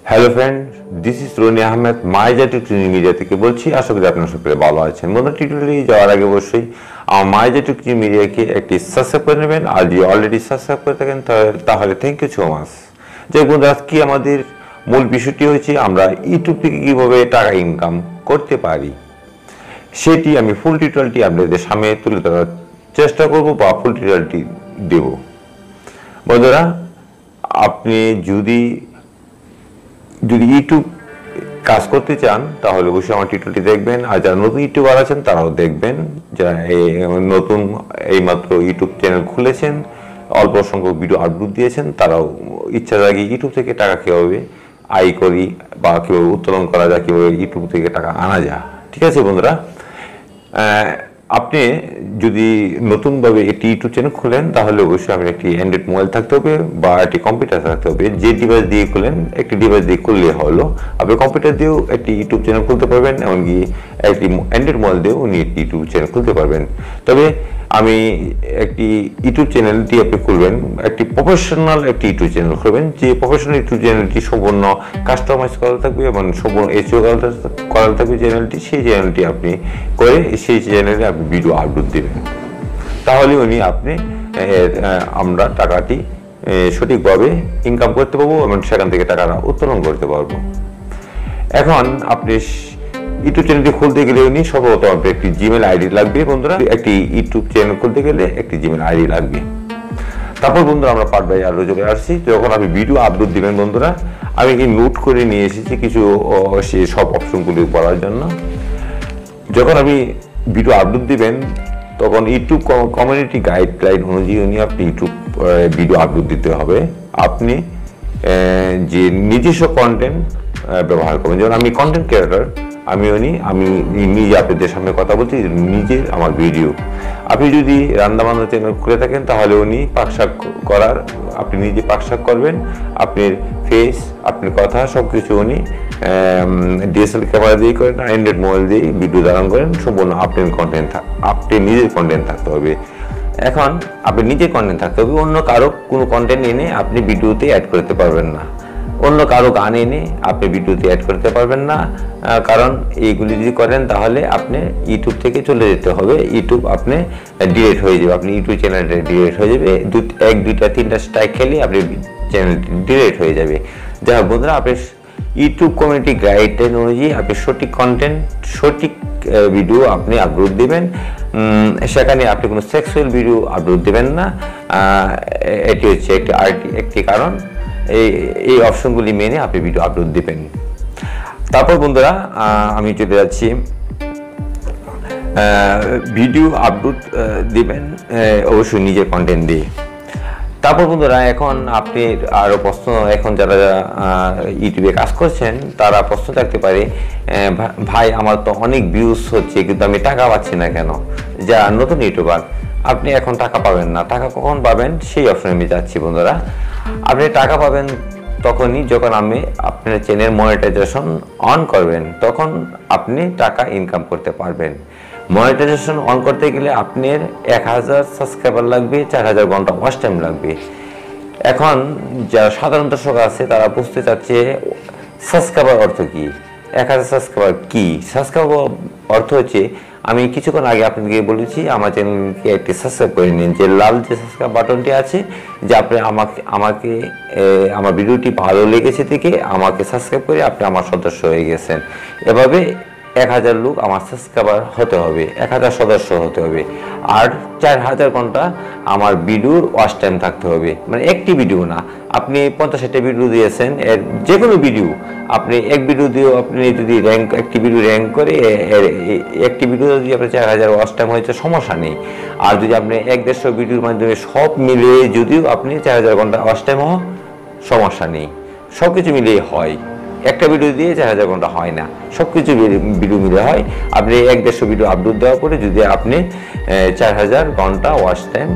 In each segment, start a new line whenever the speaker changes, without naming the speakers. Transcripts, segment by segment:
Hello friend, this is Rony Ahmed মাইজাটু training media থেকে বলছি। আশা করি আপনারা সকলে ভালো আছেন। বন্ধুরা, টিউটোরিয়ালে যাওয়ার আগে অবশ্যই আমার মাইজাটু ট্রেনিং মিডিয়াকে একটি সাবস্ক্রাইব করে নেবেন। আর যদি অলরেডি সাবস্ক্রাইব করে থাকেন তাহলে থ্যাংক ইউ সো মাচ। যে বন্ধুরা, আজকে আমাদের মূল বিষয়টি হচ্ছে আমরা ইউটিউব থেকে কীভাবে টাকা ইনকাম করতে পারি, সেটি আমি ফুল টিউটোরিয়ালটি আপনাদের সামনে তুলে ধরার চেষ্টা করব বা ফুল টিউটোরিয়ালটি দেব। বন্ধুরা, আপনি যদি ইউটিউব কাজ করতে চান তাহলে অবশ্যই আমার টিউটোরিয়ালটি দেখবেন। আর যারা নতুন ইউটিউবার আছেন তারাও দেখবেন, যারা নতুন এইমাত্র ইউটিউব চ্যানেল খুলেছেন, অল্প সংখ্যক ভিডিও আপলোড দিয়েছেন, তারাও ইচ্ছা জাগে ইউটিউব থেকে টাকা কীভাবে আয় করি বা কীভাবে উত্তোলন করা যায়, কীভাবে ইউটিউব থেকে টাকা আনা যায়। ঠিক আছে বন্ধুরা, আপনি যদি নতুনভাবে একটি ইউটিউব চ্যানেল খুলেন তাহলে অবশ্যই আপনার একটি অ্যান্ড্রয়েড মোবাইল থাকতে হবে বা একটি কম্পিউটার থাকতে হবে। যে ডিভাইস দিয়ে খুলেন একটি ডিভাইস দিয়ে খুললে হলো। আপনি কম্পিউটার দিয়েও একটি ইউটিউব চ্যানেল খুলতে পারবেন, এমনকি একটি অ্যান্ড্রয়েড মোবাইল দিয়েও উনি একটি ইউটিউব চ্যানেল খুলতে পারবেন। তবে আমি একটি ইউটিউব চ্যানেলটি আপনি খুলবেন, একটি প্রফেশনাল একটি ইউটিউব চ্যানেল খুলবেন, যে প্রফেশনাল ইউটিউব চ্যানেলটি সম্পূর্ণ কাস্টমাইজ করা থাকবে এবং সম্পূর্ণ এসইও করা থাকবে চ্যানেলটি। সেই চ্যানেলটি আপনি করে সেই চ্যানেলে আপনি ভিডিও আপলোড দেবেন, তাহলে আমরা টাকাটি সঠিকভাবে ইনকাম করতে পারবো এবং সেখান থেকে টাকাটা উত্তোলন করতে পারবো। এখন আপনি ইউটিউব চ্যানেলটি খুলতে গেলে সর্বপ্রথম আপনার একটি জিমেল আইডি লাগবে। বন্ধুরা, একটি ইউটিউব চ্যানেল খুলতে গেলে একটি জিমেল আইডি লাগবে। তারপর বন্ধুরা, আমরা পার্ট বাই আরো চলে আসছি। যখন আপনি ভিডিও আপলোড দিবেন, বন্ধুরা আমি কি নোট করে নিয়ে এসেছি কিছু সব অপশনগুলি বলার জন্য। যখন আপনি ভিডিও আপলোড দিবেন তখন ইউটিউব কমিউনিটি গাইডলাইন অনুযায়ী আপনি ইউটিউব ভিডিও আপলোড দিতে হবে। আপনি যে নিজস্ব কন্টেন্ট ব্যবহার করবেন, যেমন আমি কন্টেন্ট ক্রিয়েটর, আমি নিজে আপনাদের সামনে কথা বলছি, নিজের আমার ভিডিও। আপনি যদি রান্নাবান্না চ্যানেল খুলে থাকেন তাহলে পাকশাক করার, আপনি নিজে পাকশাক করবেন, আপনার ফেস, আপনার কথা সব কিছু ডিএসএলআর ক্যামেরা দিয়ে করেন, অ্যান্ড্রয়েড মোবাইল দিয়ে ভিডিও ধারণ করেন। সম্পূর্ণ আপনার নিজের কন্টেন্ট থাকতে হবে। এখন আপনি নিজের কন্টেন্ট থাকতে হবে, অন্য কারো কোনো কন্টেন্ট এনে আপনি ভিডিওতে অ্যাড করতে পারবেন না, অন্য কারো গান এনে আপনি ভিডিওতে অ্যাড করতে পারবেন না। কারণ এইগুলি যদি করেন তাহলে আপনি ইউটিউব থেকে চলে যেতে হবে, ইউটিউব আপনি ডিলিট হয়ে যাবে, আপনি ইউটিউব চ্যানেলটা ডিলিট হয়ে যাবে। 1, 2, 3টা স্ট্রাইক খেলে আপনি চ্যানেলটি ডিলিট হয়ে যাবে। যাই হোক বন্ধুরা, আপনি ইউটিউব কমিউনিটি গাইডলাইন অনুযায়ী আপনি সঠিক কন্টেন্ট, সঠিক ভিডিও আপনি আপলোড দেবেন। সেখানে আপনি কোনো সেক্সুয়াল ভিডিও আপলোড দেবেন না। এটি হচ্ছে একটি কারণ। এই অপশনগুলি মেনে আপনি ভিডিও আপলোড দিবেন। তারপর বন্ধুরা, আমি চলে যাচ্ছি, ভিডিও আপলোড দিবেন অবশ্যই নিজের কন্টেন্ট দিয়ে। তারপর বন্ধুরা, এখন আপনি আরও প্রশ্ন, এখন যারা ইউটিউবে কাজ করছেন তারা প্রশ্ন থাকতে পারে, ভাই আমার তো অনেক ভিউজ হচ্ছে কিন্তু আমি টাকা পাচ্ছি না কেন? যা নতুন ইউটিউবার, আপনি এখন টাকা পাবেন না। টাকা কখন পাবেন সেই অপশনে আমি যাচ্ছি। বন্ধুরা, আপনি টাকা পাবেন তখনই যখন আপনার চ্যানেল মনিটাইজেশন অন করবেন, তখন আপনি টাকা ইনকাম করতে পারবেন। মনিটাইজেশন অন করতে গেলে আপনার 1000 সাবস্ক্রাইবার লাগবে, 4000 ঘন্টা ওয়াচ টাইম লাগবে। এখন যারা সাধারণ দর্শক আছে তারা বুঝতে চাচ্ছে সাবস্ক্রাইবার অর্থ কি, 1000 সাবস্ক্রাইবার কি। সাবস্ক্রাইবার অর্থ হচ্ছে, আমি কিছুক্ষণ আগে আপনাদেরকে বলেছি আমার চ্যানেলকে একটি সাবস্ক্রাইব করে নিন, যে লাল যে সাবস্ক্রাইব বাটনটি আছে, যে আপনি আমাকে আমার ভিডিওটি ভালো লেগেছে থেকে আমাকে সাবস্ক্রাইব করে আপনি আমার সদস্য হয়ে গেছেন। এভাবে 1000 লোক আমার সাবস্ক্রাইবার হতে হবে, 1000 সদস্য হতে হবে। আর 4000 ঘন্টা আমার ভিডিওর ওয়াচ টাইম থাকতে হবে। মানে একটি ভিডিও না, আপনি 50-60টা ভিডিও দিয়েছেন, এর যে কোনো ভিডিও আপনি এক ভিডিও দিয়েও আপনি যদি একটি ভিডিও র্যাঙ্ক করে, একটি ভিডিও যদি আপনার 4000 ওয়াচ টাইম হয়েছে সমস্যা নেই। আর যদি আপনি 1-150 ভিডিওর মাধ্যমে সব মিলিয়ে যদিও আপনি 4000 ঘন্টা ওয়াচ টাইম হোক সমস্যা নেই, সব কিছু মিলিয়ে হয়। একটা ভিডিও দিয়ে 4000 ঘন্টা হয় না, সব কিছু ভিডিও মিলে হয়। আপনি 1-150 ভিডিও আপলোড দেওয়ার পরে যদি আপনি 4000 ঘন্টা ওয়াচ টাইম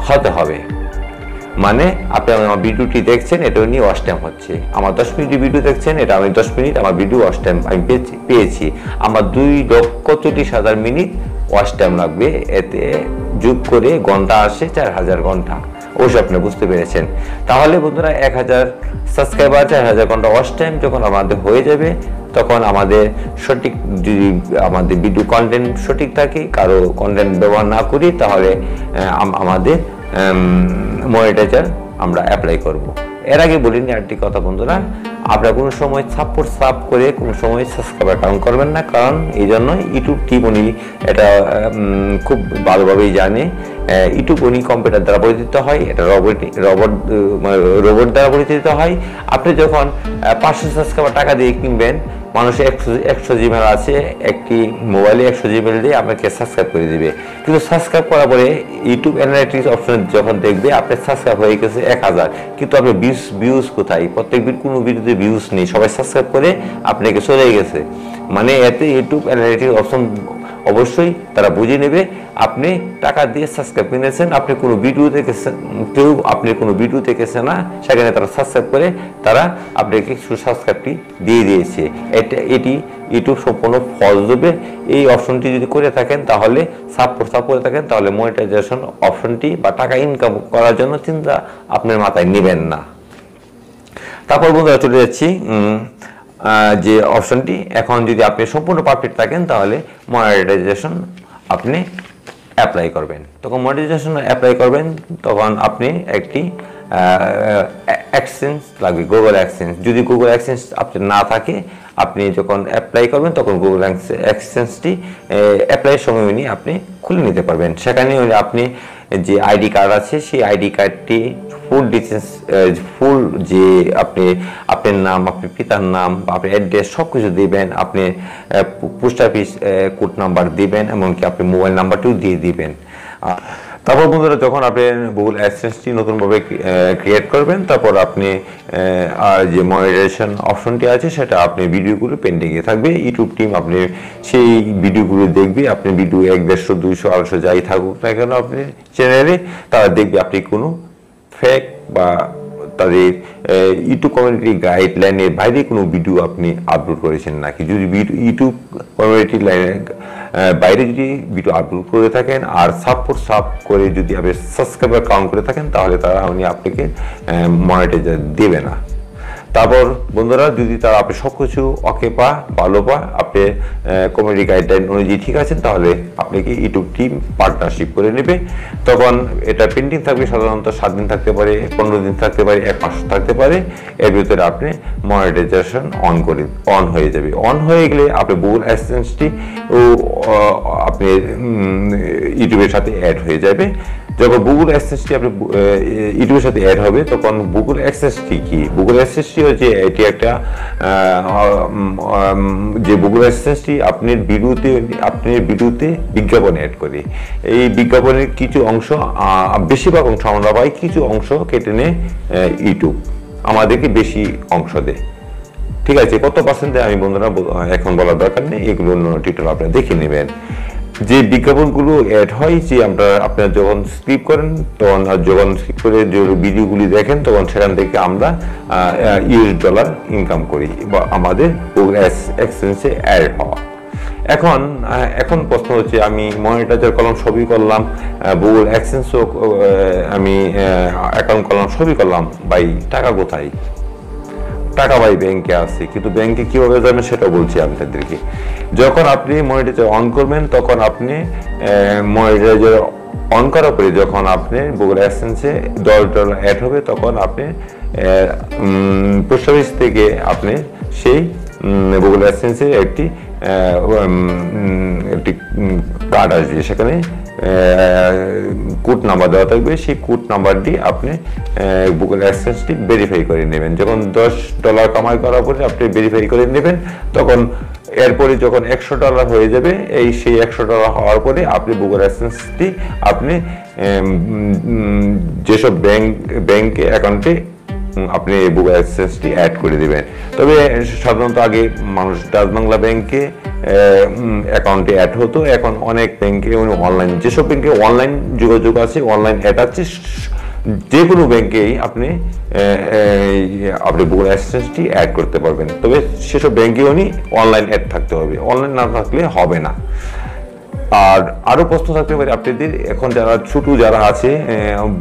হতে হবে, মানে আপনি আমার ভিডিওটি দেখছেন, এটা নিয়ে ওয়াচ টাইম হচ্ছে। আমার 10 মিনিট ভিডিও দেখছেন, এটা আমি 10 মিনিট আমার ভিডিও ওয়াচ টাইম আমি পেয়েছি। আমার 2,40,000 মিনিট ওয়াচ টাইম লাগবে, এতে যোগ করে ঘন্টা আসে 4000 ঘন্টা। অবশ্যই আপনি বুঝতে পেরেছেন। তাহলে বন্ধুরা 1000 সাবস্ক্রাইবার 4000 ঘন্টা ওয়াচ টাইম যখন আমাদের হয়ে যাবে, তখন আমাদের সঠিক যদি আমাদের ভিডিও কন্টেন্ট সঠিক থাকে, কারো কন্টেন্ট ব্যবহার না করি, তাহলে আমাদের মনিটাইজার আমরা অ্যাপ্লাই করব। এর আগে বলিনি আরেকটি কথা বন্ধুরা, আপনারা কোনো সময় সাব করে কোনো সময় সাবস্ক্রাইবার কাউন্ট করবেন না, কারণ এই জন্য ইউটিউব টিম উনি এটা খুব ভালোভাবেই জানে। ইউটিউব উনি কম্পিউটার দ্বারা পরিচালিত হয়, এটা রোবট দ্বারা পরিচালিত হয়। আপনি যখন 500 সাবস্ক্রাইবার টাকা দিয়ে কিনবেন, মানুষের 100 জিমেল আছে, একটি মোবাইলে 100 জিমেল দিয়ে আপনাকে সাবস্ক্রাইব করে দিবে, কিন্তু সাবস্ক্রাইব করার পরে ইউটিউব অ্যানালিটিক্স অপশন যখন দেখবে আপনার সাবস্ক্রাইব হয়ে গেছে 1000, কিন্তু আপনার ভিউজ কোথায়? প্রত্যেক কোনো ভিডিওতে ভিউজ নেই, সবাই সাবস্ক্রাইব করে আপনাকে চলে গেছে। মানে এতে ইউটিউব অ্যানালিটিক্স অপশন অবশ্যই তারা বুঝে নেবে আপনি টাকা দিয়ে সাবস্ক্রাইব কিনেছেন, আপনি কোনো ভিডিও দেখেছেন, কেউ আপনি কোনো ভিডিও দেখেছে না, সেখানে তারা সাবস্ক্রাইব করে তারা আপনাকে সাবস্ক্রাইবটি দিয়ে দিয়েছে। এটি ইউটিউব সম্পূর্ণ ফলস দেবে। এই অপশনটি যদি করে থাকেন, তাহলে সাব করে থাকেন, তাহলে মনিটাইজেশন অপশনটি বা টাকা ইনকাম করার জন্য চিন্তা আপনার মাথায় নেবেন না। তারপর বন্ধুরা চলে যাচ্ছি যে অপশনটি, এখন যদি আপনি সম্পূর্ণ পারফেক্ট থাকেন, তাহলে মনিটাইজেশন আপনি অ্যাপ্লাই করবেন। তখন মনিটাইজেশন অ্যাপ্লাই করবেন, তখন আপনি একটি অ্যাডসেন্স লাগবে, গুগল অ্যাডসেন্স। যদি গুগল অ্যাডসেন্স আপনার না থাকে, আপনি যখন অ্যাপ্লাই করবেন তখন গুগল অ্যাডসেন্সটি অ্যাপ্লাইয়ের সময় নিয়ে আপনি খুলে নিতে পারবেন। সেখানে আপনি যে আইডি কার্ড আছে, সেই আইডি কার্ডটি ফুল যে আপনার নাম, আপনার পিতার নাম, আপনার অ্যাড্রেস সব কিছু দিবেন, আপনি পোস্ট অফিস কোড নাম্বার দিবেন, এমনকি আপনি মোবাইল নাম্বারটিও দিয়ে দিবেন। তারপর বন্ধুরা যখন আপনি গুগল অ্যাডসেন্সটি নতুনভাবে ক্রিয়েট করবেন, তারপর আপনি যে মনিটাইজেশন অপশনটি আছে সেটা আপনি ভিডিওগুলো পেন্ডিংয়ে থাকবে। ইউটিউব টিম আপনি সেই ভিডিওগুলো দেখবে, আপনি ভিডিও 100, 150, 200, 250 যাই থাকুক না কেন আপনি চ্যানেলে, তারা দেখবে আপনি কোনো ফেক বা তাদের ইউটিউব কমিউনিটি গাইডলাইনের বাইরে কোনো ভিডিও আপনি আপলোড করেছেন নাকি। যদি ইউটিউব কমিউনিটি লাইনের বাইরে যদি ভিডিও আপলোড করে থাকেন আর সাব করে যদি আপনি সাবস্ক্রাইবার কাউন্ট করে থাকেন, তাহলে তারা আপনাকে মনিটাইজার দেবে না। তারপর বন্ধুরা যদি তারা আপনি সব কিছু ভালো আপনি কমিউনিটি গাইডলাইন অনুযায়ী ঠিক আছেন, তাহলে আপনাকে ইউটিউব টিম পার্টনারশিপ করে নেবে। তখন এটা পেন্ডিং থাকবে, সাধারণত 7 দিন থাকতে পারে, 15 দিন থাকতে পারে, 1 মাস থাকতে পারে। এর ভিতরে আপনি মনিটাইজেশন অন হয়ে যাবে। অন হয়ে গেলে আপনি গুগল অ্যাডসেন্সটি আপনি ইউটিউবের সাথে অ্যাড হয়ে যাবে। যখন গুগল অ্যাডসেন্সটি আপনি ইউটিউবের সাথে অ্যাড হবে, তখন গুগল অ্যাডসেন্সটি কি? গুগল অ্যাডসেন্সটি হচ্ছে এটি একটা যে গুগল অ্যাডসেন্সটি আপনার ভিডিওতে বিজ্ঞাপন অ্যাড করে। এই বিজ্ঞাপনের কিছু অংশ, বেশিরভাগ অংশ আমরা পাই, কিছু অংশ কেটে নেয় ইউটিউব, আমাদেরকে বেশি অংশ দেয়। ঠিক আছে, কত পার্সেন্ট দেয় আমি বন্ধুরা এখন বলার দরকার নেই, এগুলো টিউটোরিয়াল আপনারা দেখে নেবেন। যে বিজ্ঞাপনগুলো অ্যাড হয়, যে আপনারা যখন স্ক্রিপ করেন, তখন যখন স্ক্রিপ করে যে ভিডিওগুলি দেখেন, তখন সেখান থেকে আমরা $US ইনকাম করি বা আমাদের গুগল অ্যাডসেন্সে অ্যাড হওয়া। এখন প্রশ্ন হচ্ছে, আমি মনিটাইজার করলাম, সবই করলাম, গুগল অ্যাডসেন্সও আমি অ্যাকাউন্ট করলাম, সবই করলাম, ভাই টাকা কোথায়? টাকা ভাই ব্যাংকে আছে, কিন্তু ব্যাংকে কিভাবে যাবেন সেটাও বলছি আপনাদেরকে। যখন আপনি মনিটাইজার অন করবেন, তখন আপনি মনিটাইজার অন করার পরে যখন আপনি গুগল অ্যাডসেন্সে $10 অ্যাড হবে, তখন আপনি পোস্ট অফিস থেকে আপনি সেই গুগল অ্যাডসেন্সে একটি কার্ড আসবে, সেখানে কোড নাম্বার দেওয়া থাকবে। সেই কোড নাম্বারটি আপনি গুগল অ্যাডসেন্সটি ভেরিফাই করে নেবেন। যখন $10 কামাই করার পরে আপনি ভেরিফাই করে নেবেন, তখন এরপরে যখন $100 হয়ে যাবে, সেই $100 হওয়ার পরে আপনি গুগল অ্যাডসেন্সটি আপনি যেসব ব্যাংকে অ্যাকাউন্টে আপনি গুগল অ্যাডসেন্সটি অ্যাড করে দেবেন। তবে সাধারণত আগে মানুষ ডাচ বাংলা ব্যাংকে অ্যাকাউন্টে অ্যাড হতো, এখন অনেক ব্যাংকে অনলাইন, যেসব ব্যাংকে অনলাইন যোগাযোগ আছে, অনলাইন অ্যাড আছে, যে কোনো ব্যাংকেই আপনি গুগল অ্যাডসেন্সটি অ্যাড করতে পারবেন। তবে সেসব ব্যাংকে অনলাইন অ্যাড থাকতে হবে, অনলাইন না থাকলে হবে না। আর আরো প্রশ্ন থাকতে পারে আপনাদের, এখন যারা ছোট যারা আছে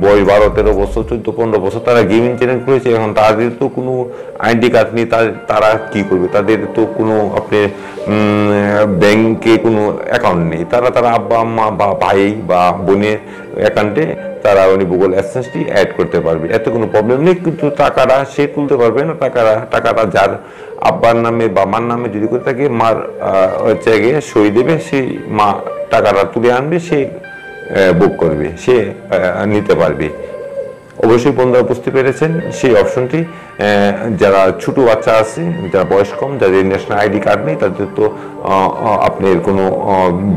বয়স 12-13 বছর 14-15 বছর, তারা গেমিং চ্যানেল খুলেছে, এখন তাদের তো কোনো আইডি কার্ড নেই, তারা কি করবে? তাদের তো কোনো আপনার ব্যাংকে কোনো অ্যাকাউন্ট নেই, তারা আব্বা আম্মা বা ভাই বা বোনের অ্যাকাউন্টে তারা উনি গুগল অ্যাডসেন্সটি অ্যাড করতে পারবে, এত কোনো প্রবলেম নেই। কিন্তু টাকাটা সে তুলতে পারবে না, টাকাটা যার আব্বার নামে বা মার নামে যদি করে থাকে, মার হচ্ছে গিয়ে সই দেবে, সেই মা টাকাটা তুলে আনবে, সে বুক করবে, সে নিতে পারবে। অবশ্যই বন্ধুরা বুঝতে পেরেছেন সেই অপশনটি। যারা ছোট বাচ্চা আছে, যারা বয়স কম, যাদের ন্যাশনাল আইডি কার্ড নেই, তাদের তো আপনার কোনো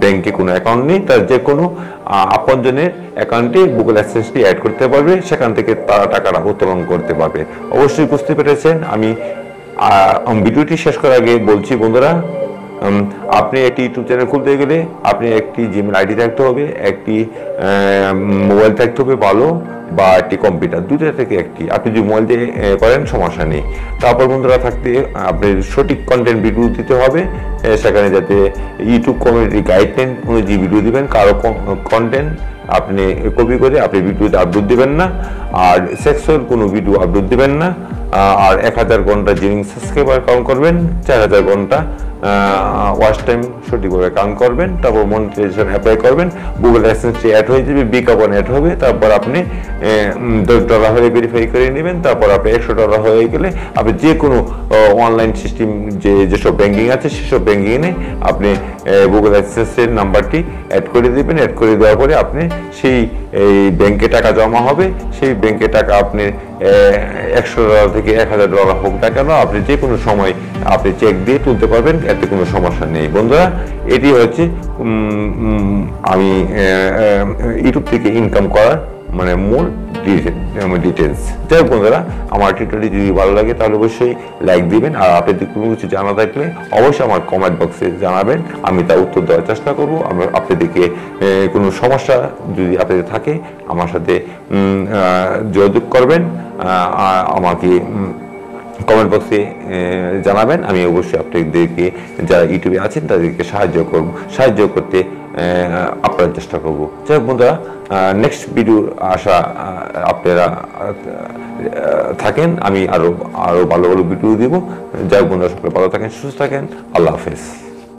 ব্যাংকে কোনো অ্যাকাউন্ট নেই, তার যে কোনো আপনজনের অ্যাকাউন্টে গুগল অ্যাডসেন্সটি অ্যাড করতে পারবে, সেখান থেকে তারা টাকাটা উত্তোলন করতে পারবে। অবশ্যই বুঝতে পেরেছেন। আমি ভিডিওটি শেষ করার আগে বলছি বন্ধুরা, আপনি একটি ইউটিউব চ্যানেল খুলতে গেলে আপনি একটি জিমেল আইডি থাকতে হবে, একটি মোবাইল থাকতে হবে ভালো, বা একটি কম্পিউটার, দুটো থেকে একটি। আপনি যদি মোবাইল দিয়ে করেন সমস্যা নেই। তারপর বন্ধুরা থাকতে আপনি সঠিক কন্টেন্ট ভিডিও দিতে হবে, সেখানে যাতে ইউটিউব কমিউনিটি গাইডলাইন অনুযায়ী ভিডিও দিবেন। কারো কন্টেন্ট আপনি কপি করে আপনি ভিডিওতে আপলোড দিবেন না, আর সেক্সুয়াল কোনো ভিডিও আপলোড দিবেন না। আর 1000 ঘন্টা জিনিং সাবস্ক্রাইবার কাউন্ট করবেন, 4000 ঘন্টা ওয়াচ টাইম সঠিকভাবে কাউন্ট করবেন। তারপর মনিটাইজেশন অ্যাপ্লাই করবেন, গুগল অ্যাডসেন্সটি অ্যাড হয়ে যাবে, বিজ্ঞাপন অ্যাড হবে। তারপর আপনি $10 হয়ে ভেরিফাই করে নেবেন। তারপর আপনি $100 হয়ে গেলে আপনি যে কোনো অনলাইন সিস্টেম যেসব ব্যাঙ্কিং আছে সেসব ব্যাঙ্কিংয়ে আপনি গুগল অ্যাডসেন্সের নাম্বারটি অ্যাড করে দেবেন। অ্যাড করে দেওয়ার পরে আপনি সেই ব্যাংকে টাকা জমা হবে, সেই ব্যাংকে টাকা আপনি $100 থেকে $1000 হোক না কেন, আপনি যে কোনো সময় আপনি চেক দিয়ে তুলতে পারবেন, এতে কোনো সমস্যা নেই। বন্ধুরা, এটি হচ্ছে আমি ইউটিউব থেকে ইনকাম করার মানে মূল ডিটেলস। যাই হোক বন্ধুরা, আমার টিউটোরিয়ালটি যদি ভালো লাগে তাহলে অবশ্যই লাইক দিবেন, আর আপনাদের কোনো কিছু জানা থাকলে অবশ্যই আমার কমেন্ট বক্সে জানাবেন, আমি তা উত্তর দেওয়ার চেষ্টা করব। আপনাদেরকে কোনো সমস্যা যদি আপনাদের থাকে আমার সাথে যোগাযোগ করবেন, আমাকে কমেন্ট বক্সে জানাবেন। আমি অবশ্যই আপনাদেরকে যারা ইউটিউবে আছেন তাদেরকে সাহায্য করতে আপনার চেষ্টা করব। যাই হোক বন্ধুরা, নেক্সট ভিডিও আশা আপনারা থাকেন, আমি আরো ভালো ভালো ভিডিও দিব। যাই হোক বন্ধুরা, সকলে ভালো থাকেন, সুস্থ থাকেন, আল্লাহ হাফেজ।